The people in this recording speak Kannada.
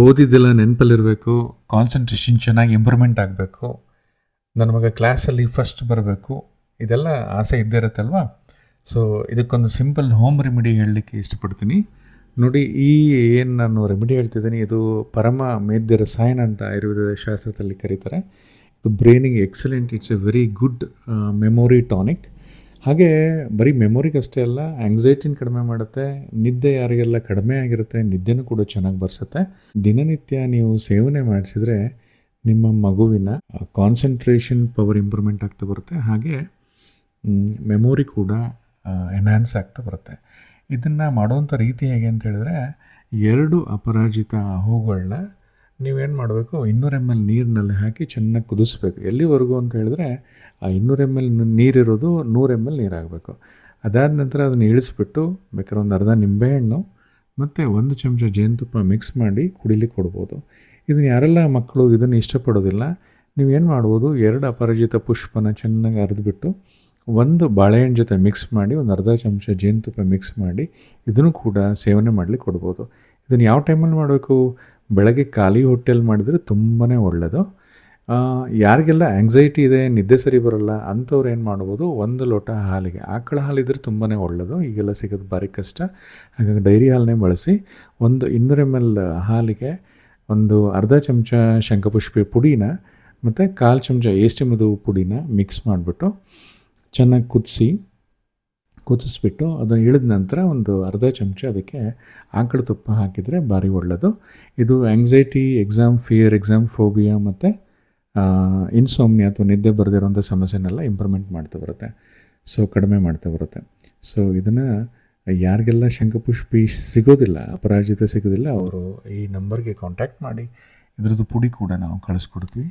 ಓದಿದ್ದೆಲ್ಲ ನೆನಪಲ್ಲಿರಬೇಕು, ಕಾನ್ಸಂಟ್ರೇಷನ್ ಚೆನ್ನಾಗಿ ಇಂಪ್ರೂವ್ಮೆಂಟ್ ಆಗಬೇಕು, ನನ್ನ ಮಗ ಕ್ಲಾಸಲ್ಲಿ ಫಸ್ಟ್ ಬರಬೇಕು, ಇದೆಲ್ಲ ಆಸೆ ಇದ್ದೇ ಇರುತ್ತಲ್ವಾ. ಸೊ ಇದಕ್ಕೊಂದು ಸಿಂಪಲ್ ಹೋಮ್ ರೆಮಿಡಿ ಹೇಳಲಿಕ್ಕೆ ಇಷ್ಟಪಡ್ತೀನಿ. ನೋಡಿ, ಈ ಏನು ನಾನು ರೆಮಿಡಿ ಹೇಳ್ತಿದ್ದೀನಿ, ಇದು ಪರಮ ಮೇದ್ಯ ರಸಾಯನ ಅಂತ ಆಯುರ್ವೇದ ಶಾಸ್ತ್ರದಲ್ಲಿ ಕರೀತಾರೆ. ಇದು ಬ್ರೈನಿಗೆ excellent, it's a very good memory tonic. ಹಾಗೆ ಬರೀ ಮೆಮೊರಿಗಷ್ಟೇ ಅಲ್ಲ, ಆ್ಯಂಗ್ಸೈಟಿನ ಕಡಿಮೆ ಮಾಡುತ್ತೆ. ನಿದ್ದೆ ಯಾರಿಗೆಲ್ಲ ಕಡಿಮೆ ಆಗಿರುತ್ತೆ, ನಿದ್ದೆನೂ ಕೂಡ ಚೆನ್ನಾಗಿ ಬರ್ಸುತ್ತೆ. ದಿನನಿತ್ಯ ನೀವು ಸೇವನೆ ಮಾಡಿಸಿದ್ರೆ ನಿಮ್ಮ ಮಗುವಿನ ಕಾನ್ಸಂಟ್ರೇಷನ್ ಪವರ್ ಇಂಪ್ರೂವ್ಮೆಂಟ್ ಆಗ್ತಾ ಬರುತ್ತೆ. ಹಾಗೆ ಮೆಮೊರಿ ಕೂಡ ಎನ್ಹ್ಯಾನ್ಸ್ ಆಗ್ತಾ ಬರುತ್ತೆ. ಇದನ್ನು ಮಾಡುವಂಥ ರೀತಿ ಹೇಗೆ ಅಂತ ಹೇಳಿದ್ರೆ, 2 ಅಪರಾಜಿತ ಹೂಗಳನ್ನ ನೀವೇನು ಮಾಡಬೇಕು, 200 ml ನೀರಿನಲ್ಲಿ ಹಾಕಿ ಚೆನ್ನಾಗಿ ಕುದಿಸ್ಬೇಕು. ಎಲ್ಲಿವರೆಗೂ ಅಂತ ಹೇಳಿದ್ರೆ, ಆ 200 ml ನೀರಿರೋದು 100 ml ನೀರಾಗಬೇಕು. ಅದಾದ ನಂತರ ಅದನ್ನು ಇಳಿಸ್ಬಿಟ್ಟು ಬೇಕಾದ್ರೆ ಒಂದು ಅರ್ಧ ನಿಂಬೆಹಣ್ಣು ಮತ್ತು 1 ಚಮಚ ಜೇನುತುಪ್ಪ ಮಿಕ್ಸ್ ಮಾಡಿ ಕುಡಿಲಿಕ್ಕೆ ಕೊಡ್ಬೋದು. ಇದನ್ನು ಯಾರೆಲ್ಲ ಮಕ್ಕಳು ಇದನ್ನು ಇಷ್ಟಪಡೋದಿಲ್ಲ, ನೀವೇನು ಮಾಡ್ಬೋದು, 2 ಅಪರಾಜಿತ ಪುಷ್ಪನ ಚೆನ್ನಾಗಿ ಅರೆದ್ಬಿಟ್ಟು 1 ಬಾಳೆಹಣ್ಣು ಜೊತೆ ಮಿಕ್ಸ್ ಮಾಡಿ ಒಂದು ಅರ್ಧ ಚಮಚ ಜೇನುತುಪ್ಪ ಮಿಕ್ಸ್ ಮಾಡಿ ಇದನ್ನು ಕೂಡ ಸೇವನೆ ಮಾಡಲಿಕ್ಕೆ ಕೊಡ್ಬೋದು. ಇದನ್ನು ಯಾವ ಟೈಮಲ್ಲಿ ಮಾಡಬೇಕು, ಬೆಳಗ್ಗೆ ಖಾಲಿ ಹೊಟ್ಟೆಯಲ್ಲಿ ಮಾಡಿದರೆ ತುಂಬಾ ಒಳ್ಳೆಯದು. ಯಾರಿಗೆಲ್ಲ ಆ್ಯಂಗ್ಸೈಟಿ ಇದೆ, ನಿದ್ದೆ ಸರಿ ಬರೋಲ್ಲ ಅಂಥವ್ರು ಏನು ಮಾಡ್ಬೋದು, 1 ಲೋಟ ಹಾಲಿಗೆ, ಆಕಳ ಹಾಲಿದ್ರೆ ತುಂಬಾ ಒಳ್ಳೆಯದು, ಈಗೆಲ್ಲ ಸಿಗೋದು ಭಾರಿ ಕಷ್ಟ. ಹಾಗಾಗಿ ಡೈರಿ ಹಾಲನ್ನೇ ಬಳಸಿ 200 ml ಹಾಲಿಗೆ ಒಂದು ಅರ್ಧ ಚಮಚ ಶಂಖಪುಷ್ಪಿ ಪುಡಿನ ಮತ್ತು 1/4 ಚಮಚ ಏಷ್ಟಿ ಮಧು ಪುಡಿನ ಮಿಕ್ಸ್ ಮಾಡಿಬಿಟ್ಟು ಚೆನ್ನಾಗಿ ಕುದಿಸ್ಬಿಟ್ಟು ಅದನ್ನು ಇಳಿದ ನಂತರ ಒಂದು ಅರ್ಧ ಚಮಚ ಅದಕ್ಕೆ ಆಕಳ ತುಪ್ಪ ಹಾಕಿದರೆ ಭಾರಿ ಒಳ್ಳೆಯದು. ಇದು anxiety, exam fear, exam phobia ಮತ್ತು ಇನ್ಸೋಮ್ನಿಯಾ ಅಥವಾ ನಿದ್ದೆ ಬರದಿರೋಂಥ ಸಮಸ್ಯೆನೆಲ್ಲ ಇಂಪ್ರೂವ್ಮೆಂಟ್ ಮಾಡ್ತಾ ಬರುತ್ತೆ. ಸೊ ಕಡಿಮೆ ಮಾಡ್ತಾ ಬರುತ್ತೆ. ಸೊ ಇದನ್ನು ಯಾರಿಗೆಲ್ಲ ಶಂಖಪುಷ್ಪಿ ಸಿಗೋದಿಲ್ಲ, ಅಪರಾಜಿತ ಸಿಗೋದಿಲ್ಲ, ಅವರು ಈ ನಂಬರ್ಗೆ ಕಾಂಟ್ಯಾಕ್ಟ್ ಮಾಡಿ ಇದ್ರದ್ದು ಪುಡಿ ಕೂಡ ನಾವು ಕಳಿಸ್ಕೊಡ್ತೀವಿ.